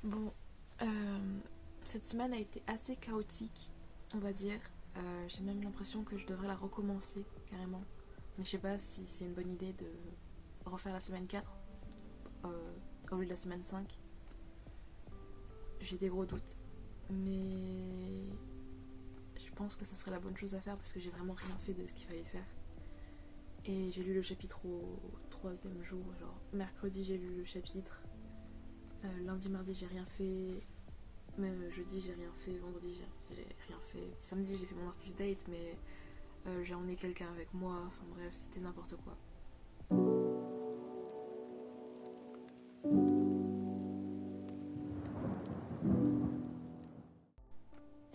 Bon, cette semaine a été assez chaotique, on va dire. J'ai même l'impression que je devrais la recommencer carrément. Mais je sais pas si c'est une bonne idée de refaire la semaine 4 au lieu de la semaine 5. J'ai des gros doutes. Mais je pense que ce serait la bonne chose à faire parce que j'ai vraiment rien fait de ce qu'il fallait faire. Et j'ai lu le chapitre au troisième jour, genre mercredi j'ai lu le chapitre, lundi, mardi j'ai rien fait, même jeudi j'ai rien fait, vendredi j'ai rien fait, samedi j'ai fait mon artist date mais j'ai emmené quelqu'un avec moi, enfin bref c'était n'importe quoi.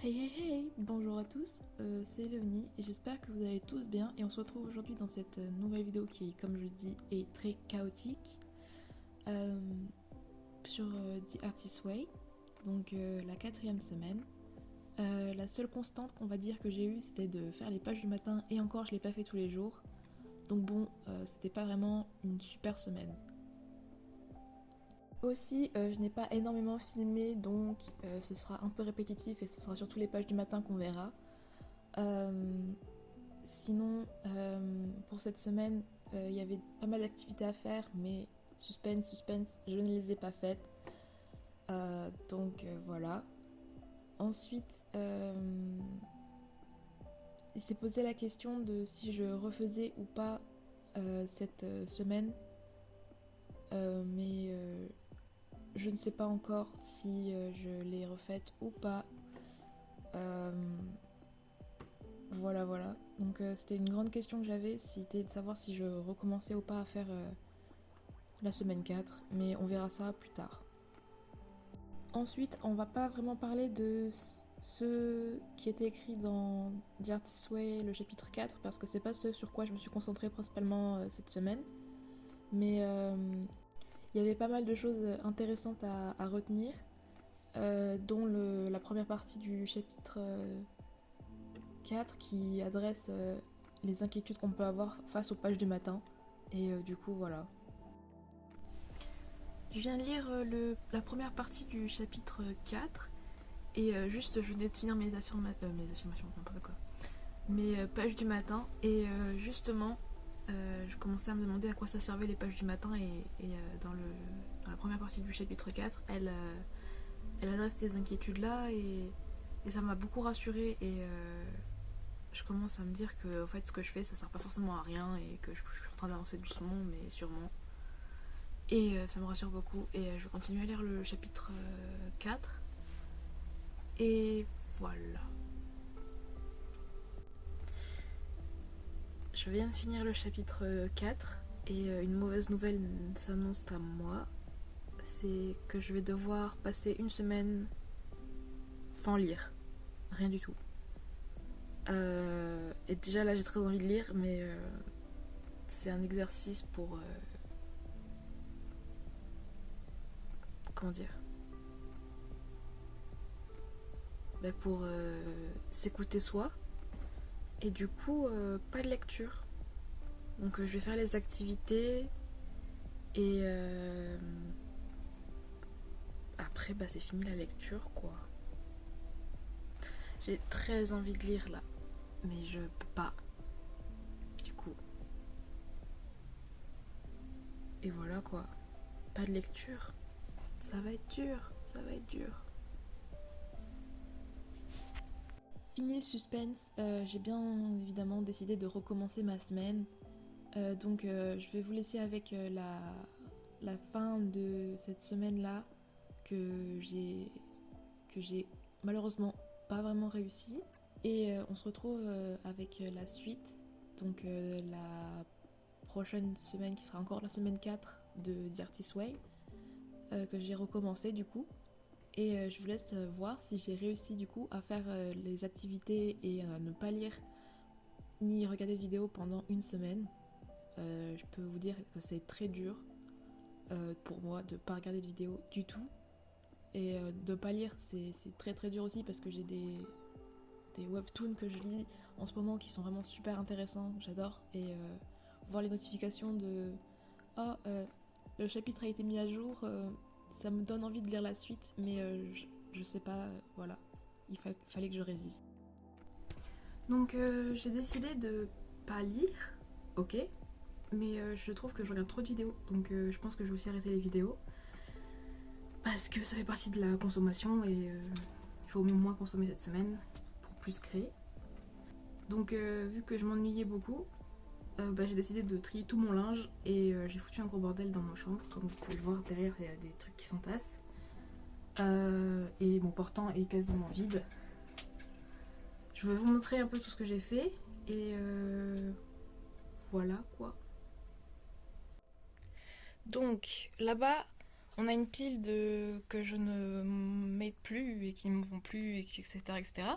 Hey hey hey, bonjour à tous, c'est Léonie et j'espère que vous allez tous bien et on se retrouve aujourd'hui dans cette nouvelle vidéo qui, comme je le dis, est très chaotique euh, sur The Artist Way, donc la quatrième semaine. La seule constante qu'on va dire que j'ai eue, c'était de faire les pages du matin, et encore, je l'ai pas fait tous les jours. Donc bon, c'était pas vraiment une super semaine. Aussi, je n'ai pas énormément filmé, donc ce sera un peu répétitif et ce sera surtout les pages du matin qu'on verra. Euh, Sinon, pour cette semaine, il y avait pas mal d'activités à faire, mais suspense, je ne les ai pas faites. Donc voilà. Ensuite, il s'est posé la question de si je refaisais ou pas cette semaine, mais je ne sais pas encore si je l'ai refaite ou pas. Euh, voilà. Donc c'était une grande question que j'avais, c'était de savoir si je recommençais ou pas à faire la semaine 4, mais on verra ça plus tard. Ensuite, on va pas vraiment parler de ce qui était écrit dans The Artist's Way, le chapitre 4, parce que c'est pas ce sur quoi je me suis concentrée principalement cette semaine. Mais il y avait pas mal de choses intéressantes à retenir, dont la première partie du chapitre 4 qui adresse les inquiétudes qu'on peut avoir face aux pages du matin. Et du coup, voilà. Je viens de lire la première partie du chapitre 4 et juste je venais de finir mes affirmations, n'importe quoi. Mes pages du matin et justement je commençais à me demander à quoi ça servait les pages du matin et dans la première partie du chapitre 4 elle adresse ces inquiétudes là et ça m'a beaucoup rassurée et je commence à me dire que en fait ce que je fais ça sert pas forcément à rien et que je suis en train d'avancer doucement mais sûrement et ça me rassure beaucoup et je continue à lire le chapitre 4 et voilà. Je viens de finir le chapitre 4 et une mauvaise nouvelle s'annonce à moi, c'est que je vais devoir passer une semaine sans lire, rien du tout. Et déjà là j'ai très envie de lire, mais c'est un exercice pour comment dire, pour s'écouter soi. Et du coup, pas de lecture. Donc je vais faire les activités et après c'est fini la lecture quoi. J'ai très envie de lire là, mais je peux pas. Du coup, et voilà quoi. Pas de lecture. Ça va être dur, ça va être dur. Fini le suspense, j'ai bien évidemment décidé de recommencer ma semaine. Donc je vais vous laisser avec la fin de cette semaine-là que j'ai malheureusement pas vraiment réussi. Et on se retrouve avec la suite, donc la prochaine semaine qui sera encore la semaine 4 de The Artist Way, que j'ai recommencé du coup. Et je vous laisse voir si j'ai réussi du coup à faire les activités et ne pas lire ni regarder de vidéos pendant une semaine. Je peux vous dire que c'est très dur pour moi de pas regarder de vidéos du tout. Et de pas lire, c'est très très dur aussi parce que j'ai des webtoons que je lis en ce moment qui sont vraiment super intéressants, j'adore. Et voir les notifications de oh, le chapitre a été mis à jour, ça me donne envie de lire la suite, mais je sais pas, voilà, fallait que je résiste. Donc j'ai décidé de pas lire, ok, mais je trouve que je regarde trop de vidéos, donc je pense que je vais aussi arrêter les vidéos, parce que ça fait partie de la consommation et il faut au moins consommer cette semaine pour plus créer. Donc vu que je m'ennuyais beaucoup, j'ai décidé de trier tout mon linge et j'ai foutu un gros bordel dans ma chambre. Comme vous pouvez le voir, derrière il y a des trucs qui s'entassent. Et mon portant est quasiment vide. Je vais vous montrer un peu tout ce que j'ai fait et voilà quoi. Donc là-bas, on a une pile que je ne mets plus et qui ne me vont plus, etc., etc.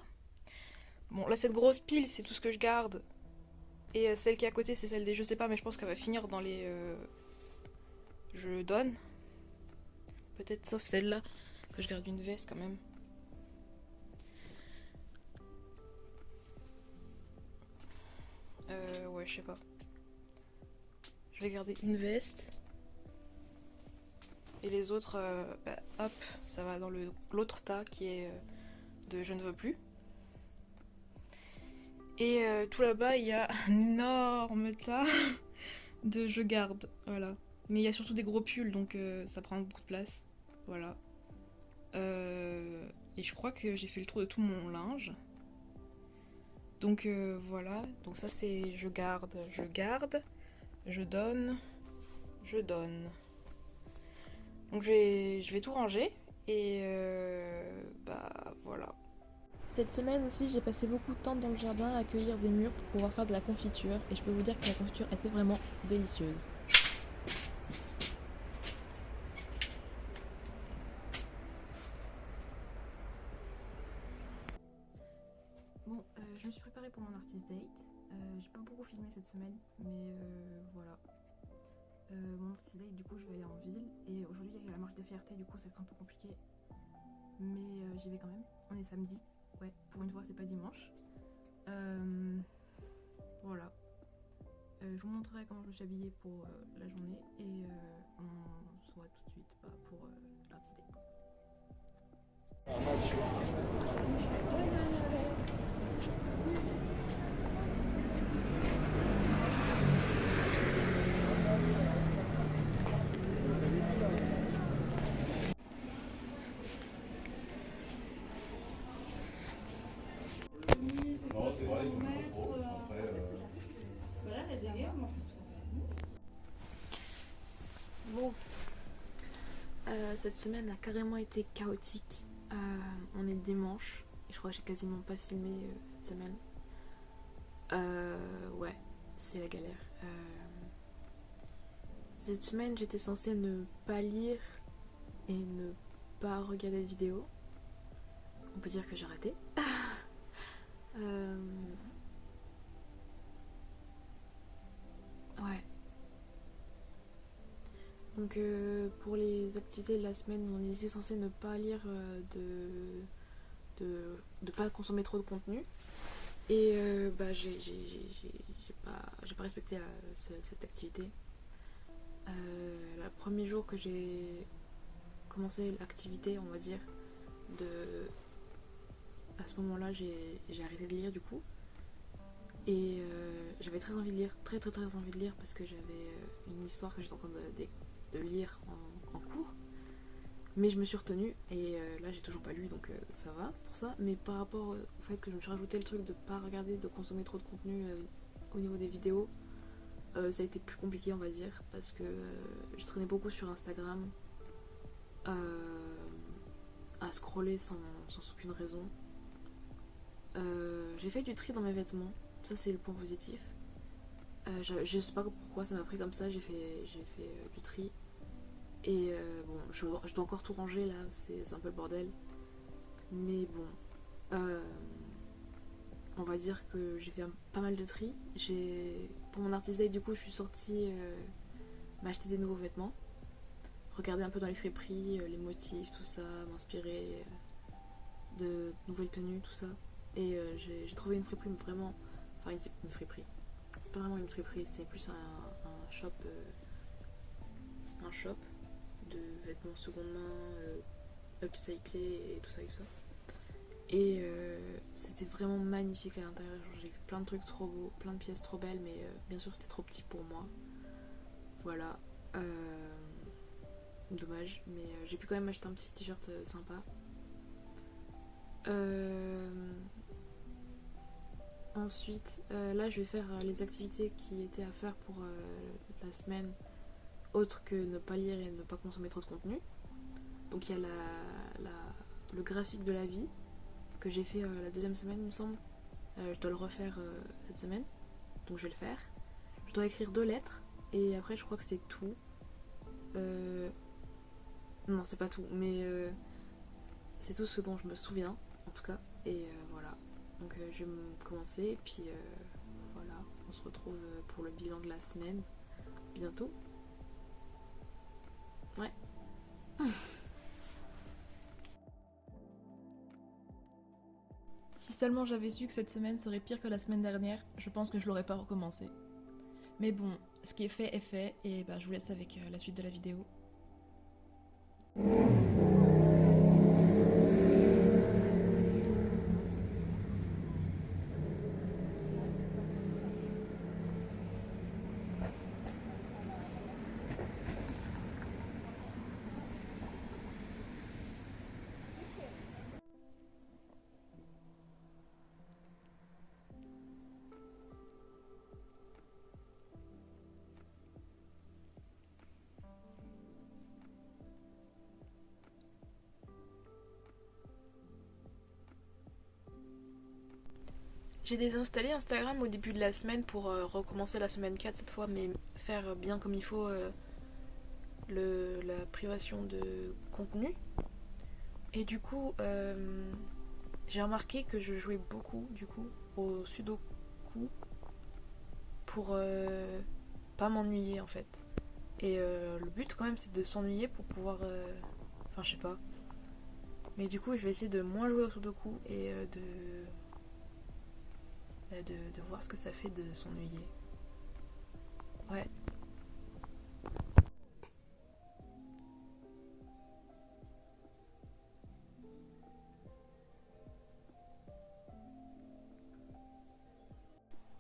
Bon, là cette grosse pile, c'est tout ce que je garde. Et celle qui est à côté, c'est celle des je sais pas, mais je pense qu'elle va finir dans les je donne. Peut-être sauf celle-là, que je garde une veste quand même. Ouais, je sais pas. Je vais garder une veste. Et les autres, hop, ça va dans l'autre tas qui est de je ne veux plus. Et tout là-bas, il y a un énorme tas de je garde, voilà. Mais il y a surtout des gros pulls, donc ça prend beaucoup de place, voilà. Et je crois que j'ai fait le tour de tout mon linge. Donc voilà, donc ça c'est je garde, je donne. Donc je vais tout ranger et voilà. Cette semaine aussi, j'ai passé beaucoup de temps dans le jardin à accueillir des mûres pour pouvoir faire de la confiture et je peux vous dire que la confiture était vraiment délicieuse. Bon, je me suis préparée pour mon artist date. J'ai pas beaucoup filmé cette semaine, mais voilà. Mon artist date, du coup, je vais aller en ville et aujourd'hui il y a la marche des fiertés, du coup, ça va être un peu compliqué. Mais j'y vais quand même. On est samedi. Ouais, pour une fois, c'est pas dimanche. Voilà. Je vous montrerai comment je me suis habillée pour la journée et on se voit tout de suite pour l'artist date. Non, c'est vrai, ils sont pas trop. Après, Bon, cette semaine a carrément été chaotique. On est dimanche et je crois que j'ai quasiment pas filmé cette semaine. Ouais, c'est la galère. Cette semaine, j'étais censée ne pas lire et ne pas regarder de vidéos. On peut dire que j'ai raté. Ouais. Donc pour les activités de la semaine, on était censé ne pas lire, de pas consommer trop de contenu. Et j'ai pas respecté cette activité. Le premier jour que j'ai commencé l'activité, on va dire, à ce moment-là, j'ai arrêté de lire du coup. Et j'avais très envie de lire, très envie de lire parce que j'avais une histoire que j'étais en train de lire en cours. Mais je me suis retenue et là j'ai toujours pas lu donc ça va pour ça. Mais par rapport au fait que je me suis rajouté le truc de pas regarder, de consommer trop de contenu au niveau des vidéos, ça a été plus compliqué on va dire parce que je traînais beaucoup sur Instagram à scroller sans aucune raison. J'ai fait du tri dans mes vêtements, ça c'est le point positif. Je sais pas pourquoi ça m'a pris comme ça, j'ai fait du tri. Et bon, je dois encore tout ranger là, c'est un peu le bordel. Mais bon, on va dire que j'ai fait pas mal de tri. Pour mon artist day, du coup, je suis sortie m'acheter des nouveaux vêtements. Regarder un peu dans les friperies, les motifs, tout ça, m'inspirer de nouvelles tenues, tout ça. Et j'ai trouvé une friperie vraiment... Enfin, une friperie. C'est pas vraiment une friperie, c'est plus un shop... de vêtements seconde main, upcyclés et tout ça et tout ça. Et c'était vraiment magnifique à l'intérieur. J'ai vu plein de trucs trop beaux, plein de pièces trop belles, mais bien sûr c'était trop petit pour moi. Voilà. Dommage, mais j'ai pu quand même acheter un petit t-shirt sympa. Ensuite, là je vais faire les activités qui étaient à faire pour la semaine, autre que ne pas lire et ne pas consommer trop de contenu. Donc il y a le graphique de la vie que j'ai fait la deuxième semaine, il me semble. Je dois le refaire cette semaine, donc je vais le faire. Je dois écrire 2 lettres et après je crois que c'est tout. Non, c'est pas tout, mais c'est tout ce dont je me souviens en tout cas. Et voilà, donc je vais commencer et puis voilà, on se retrouve pour le bilan de la semaine bientôt. Ouais. Si seulement j'avais su que cette semaine serait pire que la semaine dernière, je pense que je l'aurais pas recommencé. Mais bon, ce qui est fait, et bah je vous laisse avec la suite de la vidéo. J'ai désinstallé Instagram au début de la semaine pour recommencer la semaine 4 cette fois, mais faire bien comme il faut la privation de contenu. Et du coup, j'ai remarqué que je jouais beaucoup du coup au sudoku pour pas m'ennuyer en fait. Et le but quand même c'est de s'ennuyer pour pouvoir... Enfin je sais pas. Mais du coup je vais essayer de moins jouer au sudoku et de voir ce que ça fait de s'ennuyer. Ouais.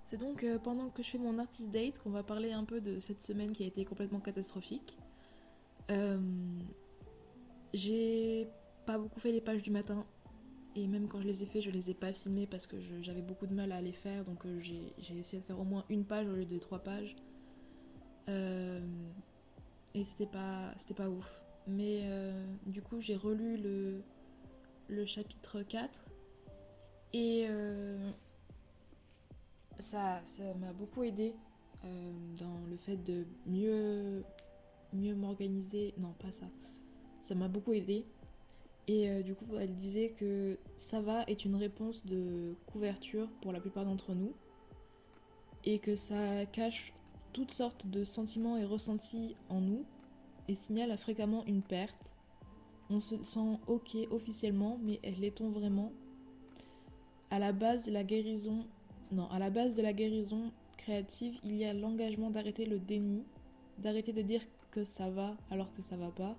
C'est donc pendant que je fais mon artist date qu'on va parler un peu de cette semaine qui a été complètement catastrophique. J'ai pas beaucoup fait les pages du matin. Et même quand je les ai fait, je les ai pas filmés parce que j'avais beaucoup de mal à les faire. Donc j'ai essayé de faire au moins 1 page au lieu de 3 pages. Et c'était pas ouf. Mais du coup, j'ai relu le chapitre 4. Et ça m'a beaucoup aidé dans le fait de mieux m'organiser. Non, pas ça. Ça m'a beaucoup aidé. Et du coup, elle disait que ça va est une réponse de couverture pour la plupart d'entre nous. Et que ça cache toutes sortes de sentiments et ressentis en nous. Et signale fréquemment une perte. On se sent ok officiellement, mais l'est-on vraiment ? À la base de la guérison créative, il y a l'engagement d'arrêter le déni, d'arrêter de dire que ça va alors que ça va pas.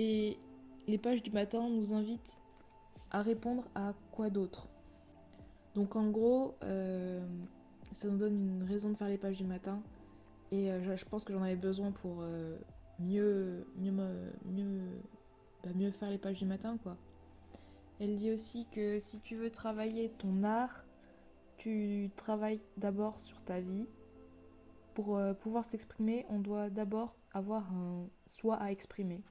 Et les pages du matin nous invitent à répondre à quoi d'autre. Donc en gros, ça nous donne une raison de faire les pages du matin. Et je pense que j'en avais besoin pour mieux faire les pages du matin, quoi. Elle dit aussi que si tu veux travailler ton art, tu travailles d'abord sur ta vie. Pour pouvoir s'exprimer, on doit d'abord avoir un soi à exprimer.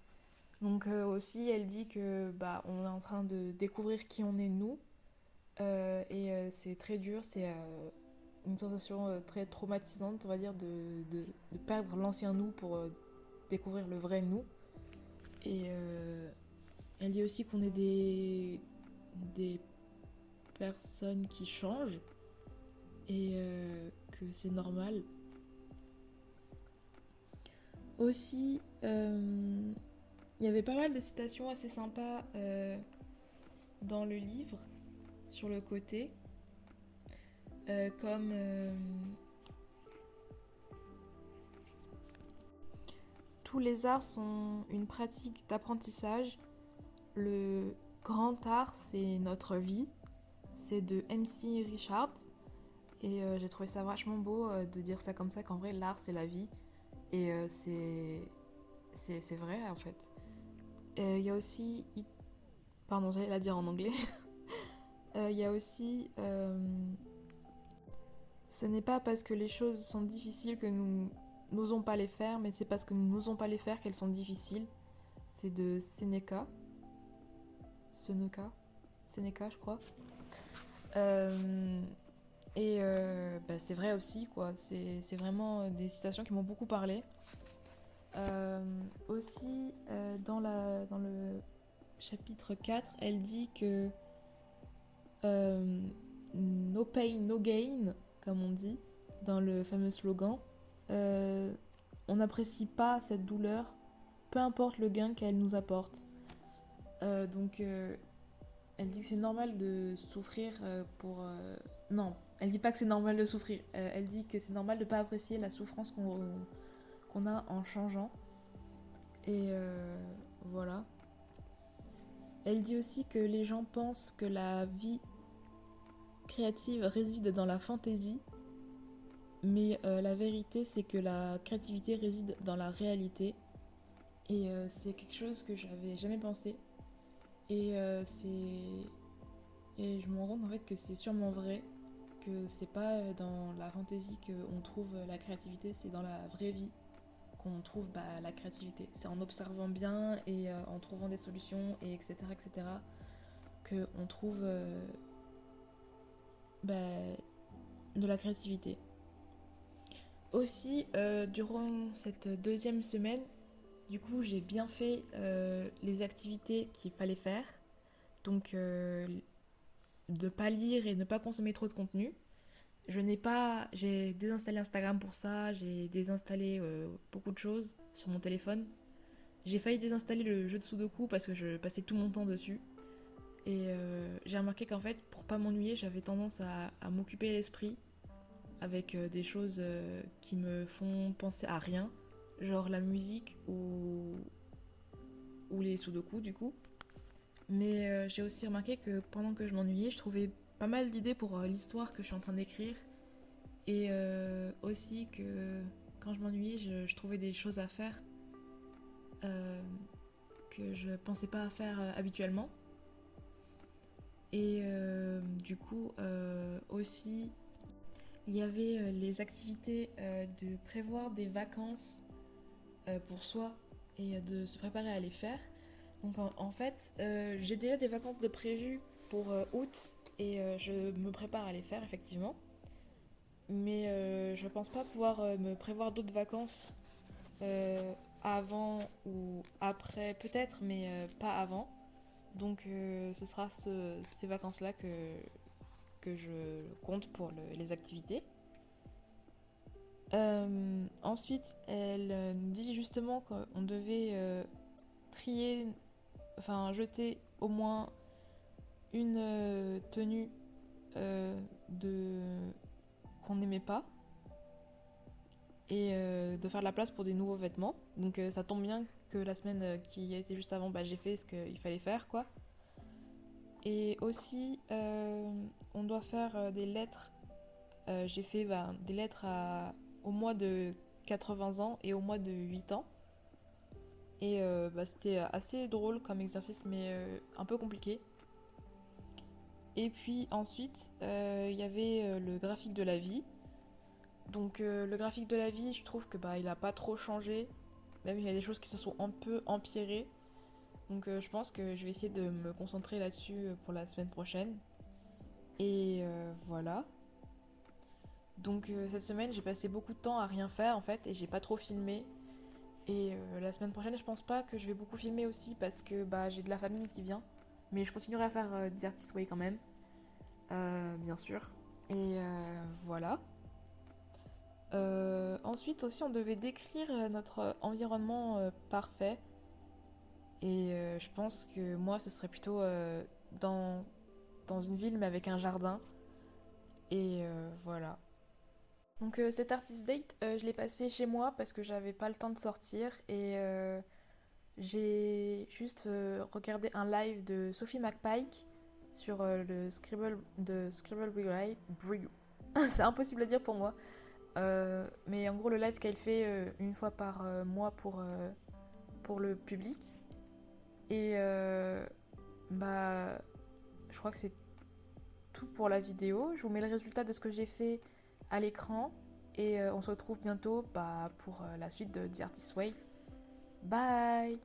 Donc aussi, elle dit que on est en train de découvrir qui on est nous. Et c'est très dur, c'est une sensation très traumatisante, on va dire, de perdre l'ancien nous pour découvrir le vrai nous. Et elle dit aussi qu'on est des personnes qui changent et que c'est normal. Aussi, il y avait pas mal de citations assez sympas dans le livre, sur le côté, comme tous les arts sont une pratique d'apprentissage. Le grand art, c'est notre vie. C'est de MC Richard. Et j'ai trouvé ça vachement beau de dire ça comme ça, qu'en vrai, l'art, c'est la vie. Et c'est vrai, en fait. Il y a aussi... Pardon, j'allais la dire en anglais. Il y a aussi... ce n'est pas parce que les choses sont difficiles que nous n'osons pas les faire, mais c'est parce que nous n'osons pas les faire qu'elles sont difficiles. C'est de Seneca. Seneca, je crois. C'est vrai aussi, quoi. C'est vraiment des citations qui m'ont beaucoup parlé. Aussi, dans le chapitre 4, elle dit que no pain, no gain, comme on dit, dans le fameux slogan. On n'apprécie pas cette douleur, peu importe le gain qu'elle nous apporte. Elle dit que c'est normal de souffrir Non, elle dit pas que c'est normal de souffrir. Elle dit que c'est normal de pas apprécier la souffrance qu'on a en changeant. Et voilà. Elle dit aussi que les gens pensent que la vie créative réside dans la fantaisie, mais la vérité, c'est que la créativité réside dans la réalité. Et c'est quelque chose que j'avais jamais pensé. Et je me rends compte en fait que c'est sûrement vrai, que c'est pas dans la fantaisie qu'on trouve la créativité, c'est dans la vraie vie qu'on trouve la créativité. C'est en observant bien et en trouvant des solutions, et etc. qu'on trouve de la créativité. Aussi, durant cette deuxième semaine, du coup, j'ai bien fait les activités qu'il fallait faire. Donc, de pas lire et ne pas consommer trop de contenu. J'ai désinstallé Instagram pour ça, j'ai désinstallé beaucoup de choses sur mon téléphone. J'ai failli désinstaller le jeu de Sudoku parce que je passais tout mon temps dessus. Et j'ai remarqué qu'en fait, pour pas m'ennuyer, j'avais tendance à m'occuper l'esprit avec des choses qui me font penser à rien, genre la musique ou les Sudoku du coup. Mais j'ai aussi remarqué que pendant que je m'ennuyais, je trouvais pas mal d'idées pour l'histoire que je suis en train d'écrire. Et aussi que quand je m'ennuyais, je trouvais des choses à faire que je pensais pas à faire habituellement. Et du coup, aussi, il y avait les activités de prévoir des vacances pour soi et de se préparer à les faire. Donc en fait, j'ai déjà des vacances de prévues pour août et je me prépare à les faire effectivement. Mais je pense pas pouvoir me prévoir d'autres vacances avant ou après peut-être, mais pas avant. Donc ce sera ces vacances-là que je compte pour les activités. Ensuite, elle nous dit justement qu'on devait jeter au moins une tenue qu'on n'aimait pas et de faire de la place pour des nouveaux vêtements. Donc ça tombe bien que la semaine qui a été juste avant, j'ai fait ce qu'il fallait faire, quoi. Et aussi, on doit faire des lettres. J'ai fait des lettres au mois de 80 ans et au mois de 8 ans. Et c'était assez drôle comme exercice, mais un peu compliqué. Et puis ensuite, il y avait le graphique de la vie. Donc le graphique de la vie, je trouve que il a pas trop changé. Même il y a des choses qui se sont un peu empirées. Donc je pense que je vais essayer de me concentrer là-dessus pour la semaine prochaine. Et voilà. Donc cette semaine, j'ai passé beaucoup de temps à rien faire en fait et j'ai pas trop filmé. Et la semaine prochaine, je pense pas que je vais beaucoup filmer aussi parce que j'ai de la famille qui vient. Mais je continuerai à faire des Artist Way quand même. Bien sûr. Et voilà. Ensuite aussi, on devait décrire notre environnement parfait. Et je pense que moi, ce serait plutôt dans une ville mais avec un jardin. Et voilà. Donc cet artist date, je l'ai passé chez moi parce que j'avais pas le temps de sortir et j'ai juste regardé un live de Sophie McPike sur le Scribble de Scribble Brigade. C'est impossible à dire pour moi. Mais en gros, le live qu'elle fait une fois par mois pour le public. Et bah, je crois que c'est tout pour la vidéo. Je vous mets le résultat de ce que j'ai fait à l'écran. Et on se retrouve bientôt pour la suite de The Artist Way. Bye!